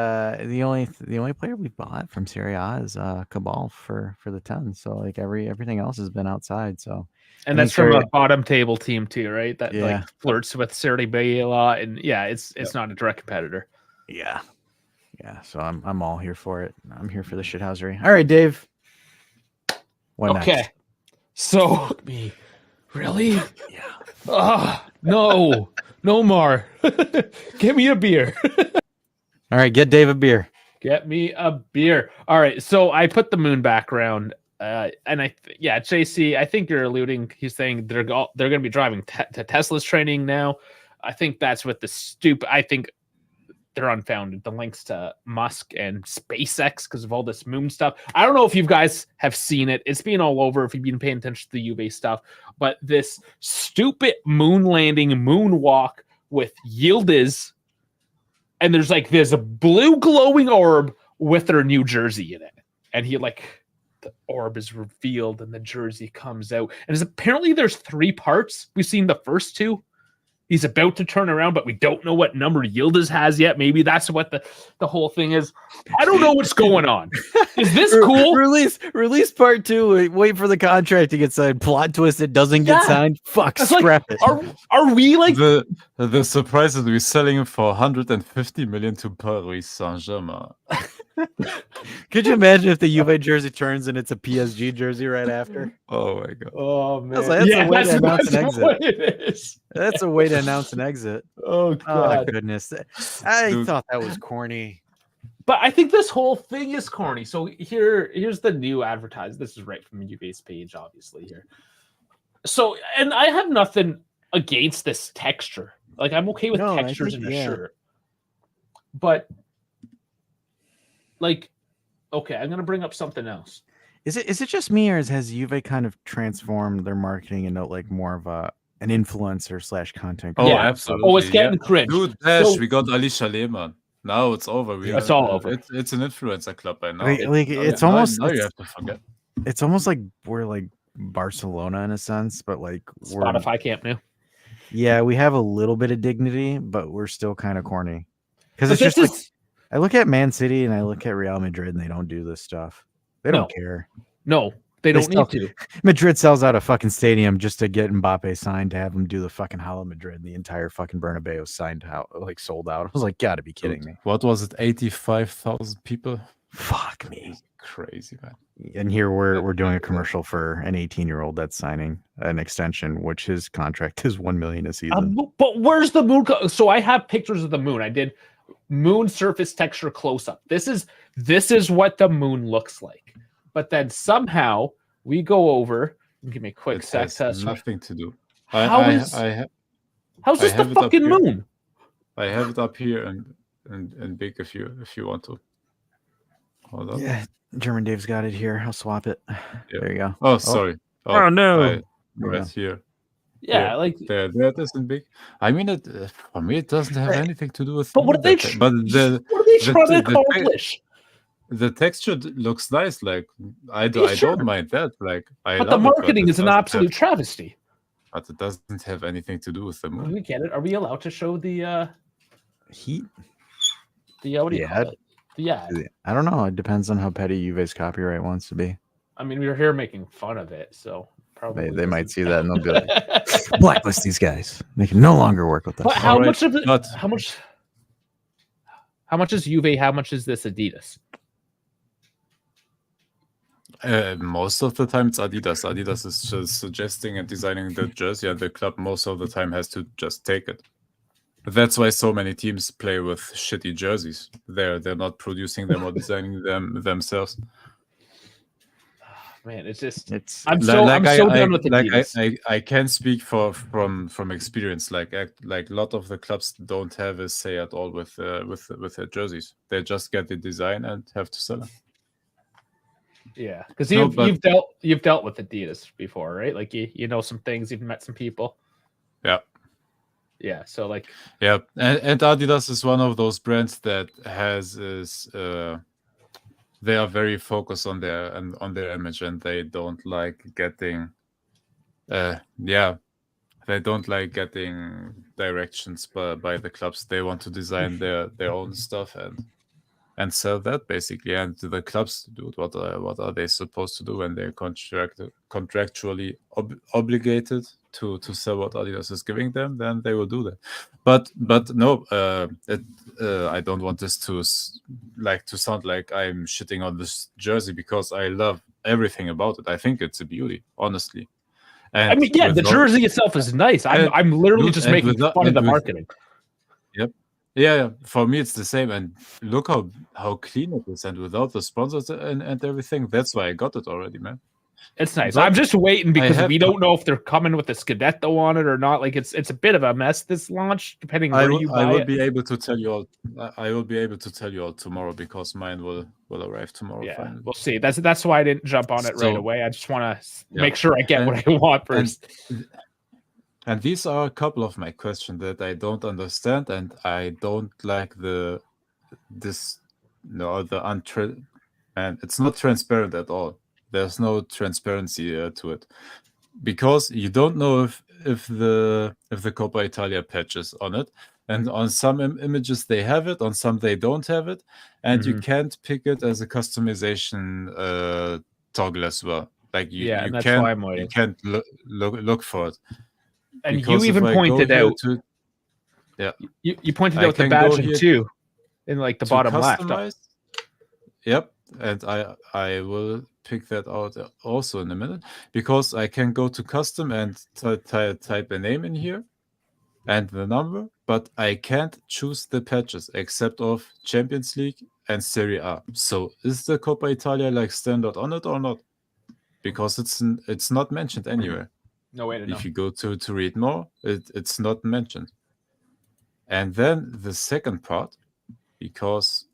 only player we bought from Serie A is Cabal for the 10. So like everything else has been outside. So and that's from a bottom table team too, right? That like flirts with Serie B a lot, and it's not a direct competitor. Yeah. So I'm all here for it. I'm here for the shithousery. All right, Dave. Okay. Next? So me. Really? Yeah. No more. Get me a beer. All right, get Dave a beer. Get me a beer. All right, so I put the moon background, and JC, I think you're alluding. He's saying they're going to be driving to Tesla's training now. I think that's with the stupid. I think they're unfounded. The links to Musk and SpaceX because of all this moon stuff. I don't know if you guys have seen it. It's been all over if you've been paying attention to the Juve stuff. But this stupid moon landing, moonwalk with Yildiz, and there's a blue glowing orb with their new jersey in it. And the orb is revealed and the jersey comes out. And apparently there's 3 parts. We've seen the first 2. he's about to turn around, but we don't know what number Yildiz has yet. Maybe that's what the whole thing is. I don't know what's going on. Is this cool? Release part 2. Wait for the contract to get signed. Plot twist: it doesn't get signed. Fuck, It's like, scrap it. Are we like The surprise is we're selling him for 150 million to Paris Saint-Germain. Could you imagine if the Juve jersey turns and it's a PSG jersey right after? Oh my god. Oh man, That's a way to announce an that's exit. what it is. That's a way to announce an exit. Oh Oh god. goodness, I Dude. thought that was corny. But I think this whole thing is corny. So here's the new advertise. This is right from Juve's page, obviously here. So, and I have nothing against this texture. Like, I'm okay with No, I textures think- in a yeah. shirt. But like, okay, I'm gonna bring up something else. Is it just me, or has Juve kind of transformed their marketing into like more of an influencer / content? Oh, creator? Yeah. absolutely. Oh, it's getting cringe. Dude, Dash, So- we got Alicia Lehmann. Now it's over. It's all over. It's an influencer club by now. Like, Now- it's now- almost now you it's, have to forget. it's almost like we're like Barcelona in a sense, but like we're Spotify Camp Nou. yeah, we have a little bit of dignity, but we're still kind of corny. Because But it's just this like is I look at Man City and I look at Real Madrid and they don't do this stuff. They don't care. no, they don't still- need to. Madrid sells out a fucking stadium just to get Mbappe signed to have him do the fucking Hala Madrid. The entire fucking Bernabeu signed out, like sold out. I was like, gotta be kidding me. What was it? 85,000 people? Fuck me. Crazy, man. And here we're doing a commercial for an 18-year-old that's signing an extension, which his contract is $1 million a season. But where's the moon? So I have pictures of the moon. I did moon surface texture close up. This is what the moon looks like. But then somehow we go over. Give me a quick It sec has test. nothing to do. How's I this the have it up fucking here. moon? I have it up here and big if you want to. Hold on. Yeah, German Dave's got it here. I'll swap it. There you go. Oh, sorry. Oh, no. I There we read go. here. Yeah, like. There it isn't big. I mean, it for me it doesn't have anything to do with. But what are they? that, but the What are they the- trying to the- accomplish? the texture looks nice. Like I Yeah, sure. don't mind that. Like I. But the love it, marketing it is an doesn't absolute have- travesty. But it doesn't have anything to do with the Do moon. we get it? Are we allowed to show the Heat? what do you Yeah. call it? Yeah. I don't know. It depends on how petty Juve's copyright wants to be. I mean, we were here making fun of it, so probably They might doesn't see that and they'll be like, count. blacklist these guys. They can no longer work with us. But how Alright, much of it? but- How much is Juve? How much is this Adidas? Most of the time it's Adidas. Adidas is just suggesting and designing the jersey, and the club most of the time has to just take it. That's why so many teams play with shitty jerseys. They're not producing them or designing them themselves. Man, it's just It's I'm so done with Adidas. I can speak from experience. Like a lot of the clubs don't have a say at all with their jerseys. They just get the design and have to sell it. yeah, because No, but- you've dealt with Adidas before, right? Like you know some things, you've met some people. Yeah. Yeah, so like Yeah, and Adidas is one of those brands that they are very focused on their image, and they don't like getting they don't like getting directions by the clubs. They want to design their own stuff and sell that basically. And the clubs, dude, what are they supposed to do when they're contractually obligated to sell what Adidas is giving them? Then they will do that. But no, I don't want this to sound like I'm shitting on this jersey, because I love everything about it. I think it's a beauty, honestly. And I mean, yeah, the without- jersey itself is nice. I'm literally Dude, just and making without- fun of and the with- marketing. Yeah, for me it's the same. And look how clean it is, and without the sponsors and everything. That's why I got it already, man. It's nice. But I'm just waiting because have we to- don't know if they're coming with the Scudetto on it or not. Like it's a bit of a mess this launch, depending where you buy I will it. be able to tell you all. I will be able to tell you all tomorrow, because mine will arrive tomorrow. Yeah, finally. we'll see. That's why I didn't jump on it right So- away. I just want to Yeah. make sure I get what I want first. And these are a couple of my questions that I don't understand, and I don't like and it's not transparent at all. There's no transparency to it, because you don't know if the Coppa Italia patch is on it. And on some images they have it, on some they don't have it, and you can't pick it as a customization toggle as well. Like you and that's why I'm waiting. you can't look for it. And Because you even if I go pointed here out to you pointed I out the can go badging here too, in like the to bottom left. customize. Yep, and I will pick that out also in a minute, because I can go to custom and type a name in here and the number, but I can't choose the patches except of Champions League and Serie A. So is the Coppa Italia like standard on it or not? Because it's not mentioned anywhere. No way to know. If you go to read more, it's not mentioned. And then the second part, because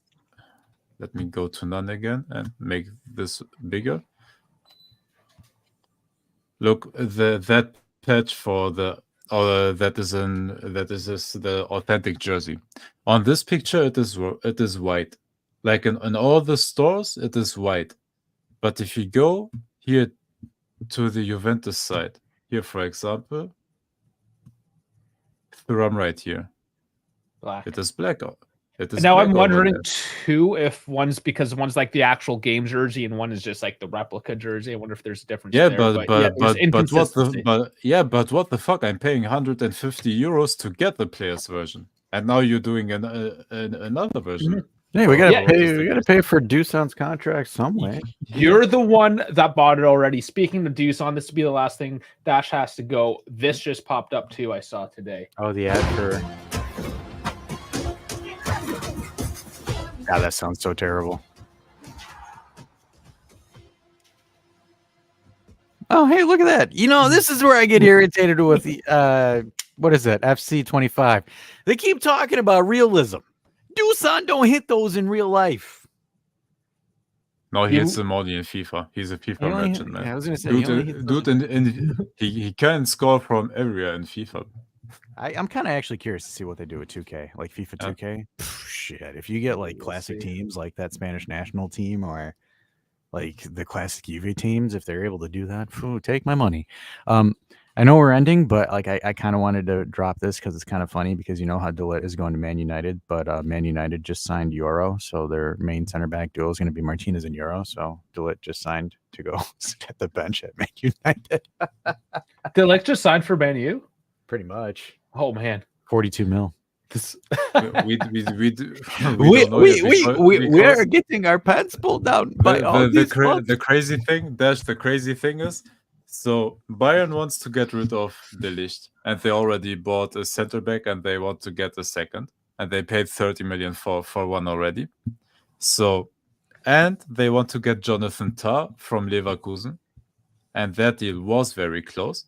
let me go to none again and make this bigger. Look, that patch for the that is the authentic jersey. On this picture, it is white. Like in all the stores, it is white. But if you go here to the Juventus side, here for example, Thuram right here, Black. it is black. It is Now black I'm over wondering there. too if one's like the actual game jersey and one is just like the replica jersey. I wonder if there's a difference. Yeah, there. but there's what the inconsistency. but what the fuck? I'm paying 150 euros to get the player's version, and now you're doing another version. Hey, we gotta Yeah. pay. We gotta pay for Doosan's contract some way. You're the one that bought it already. Speaking of Doosan, this will be the last thing. Dash has to go. This just popped up too. I saw today. Oh, the ad for. God, that sounds so terrible. Oh, hey, look at that. You know, this is where I get irritated with the what is that? FC25. They keep talking about realism. Doosan don't hit those in real life. No, he hits them only in FIFA. He's a FIFA merchant, man. Yeah, I was gonna say, he can score from everywhere in FIFA. I'm kind of actually curious to see what they do with 2K, like FIFA 2K. Shit, if you get like classic teams like that Spanish national team or like the classic Juve teams, if they're able to do that, take my money. I know we're ending, but like I kind of wanted to drop this because it's kind of funny because you know how DeLitt is going to Man United, but Man United just signed Euro, so their main center back duo is going to be Martinez and Euro. So DeLitt just signed to go sit at the bench at Man United. DeLitt just signed for Man U? Pretty much. Oh man, 42 mil. we are getting our pants pulled down by all these the crazy thing is, so Bayern wants to get rid of De Ligt, and they already bought a center back, and they want to get a second, and they paid 30 million for one already. So, and they want to get Jonathan Tah from Leverkusen, and that deal was very close.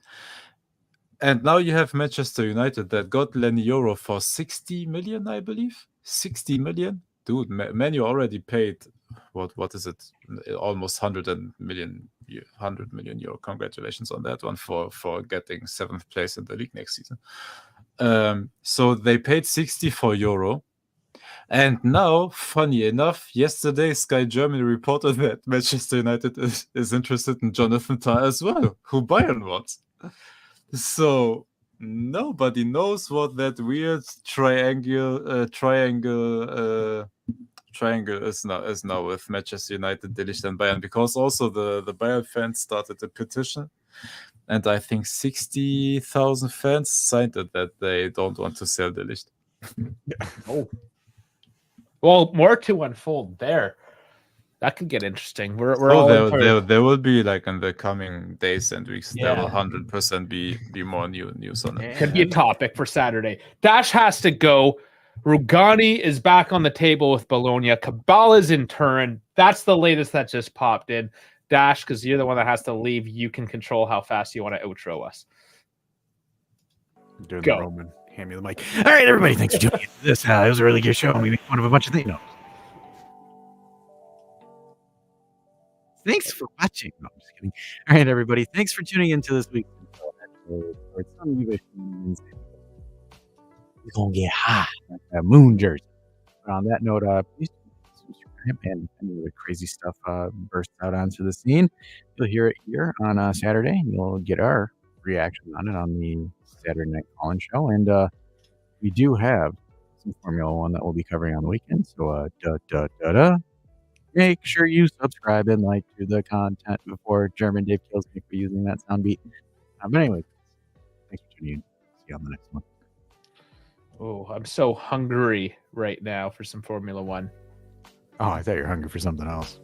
And now you have Manchester United that got Lenny Euro for 60 million, I believe. 60 million? Dude, Man U already paid, what is it? Almost 100 million euro. Congratulations on that one for getting 7th place in the league next season. So they paid 60 for Euro. And now, funny enough, yesterday Sky Germany reported that Manchester United is interested in Jonathan Tah as well, who Bayern wants. So nobody knows what that weird triangle is now with Manchester United, De Ligt, and Bayern, because also the Bayern fans started a petition, and I think 60,000 fans signed it that they don't want to sell De Ligt. Oh, well, more to unfold there. That could get interesting. We're all there will be, like, in the coming days and weeks, there will 100% be more news on it. Could be a topic for Saturday. Dash has to go. Rugani is back on the table with Bologna. Cabala's in Turin. That's the latest that just popped in. Dash, because you're the one that has to leave, you can control how fast you want to outro us. Doing the Roman. Hand me the mic. All right, everybody. Thanks for tuning in to this. It was a really good show. We made fun of a bunch of things. Thanks for watching. No, I'm just kidding. All right, everybody. Thanks for tuning into this week's episode. We're going to get high. A moon jersey. But on that note, please subscribe, and any of the crazy stuff bursts out onto the scene. You'll hear it here on Saturday. You'll get our reaction on it on the Saturday Night Call-In show, and we do have some Formula One that we'll be covering on the weekend. So, make sure you subscribe and like to the content before German Dave kills me for using that sound beat. But anyway, thanks for tuning in. See you on the next one. Oh, I'm so hungry right now for some Formula One. Oh, I thought you were hungry for something else.